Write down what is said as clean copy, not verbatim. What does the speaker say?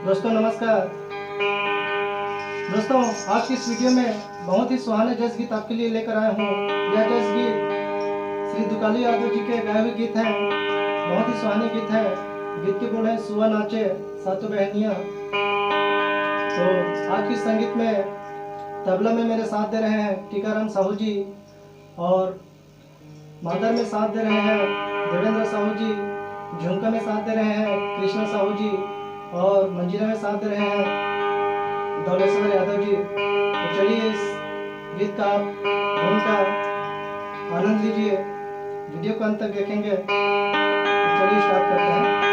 दोस्तों नमस्कार। दोस्तों आज की इस वीडियो में बहुत ही सुहाने जैस गीत आपके लिए लेकर आया हूँ। यह जैस गीत श्री दुकाली यादव जी के गाए हुए गीत हैं। बहुत ही सुहाने गीत है। गीत के बोल है सुआ नाचे सातों बहनियाँ। तो आज की संगीत में तबला में मेरे साथ दे रहे हैं टीकाराम साहू जी, और मादर में साथ दे रहे हैं देवेंद्र साहू जी, झुमका में साथ दे रहे हैं कृष्णा साहू जी, और मंजीरा में साथ दे रहे हैं दौलेश्वर यादव जी। तो चलिए इस गीत का आप धुन का आनंद लीजिए, वीडियो को अंत तक देखेंगे। तो चलिए स्टार्ट करते हैं।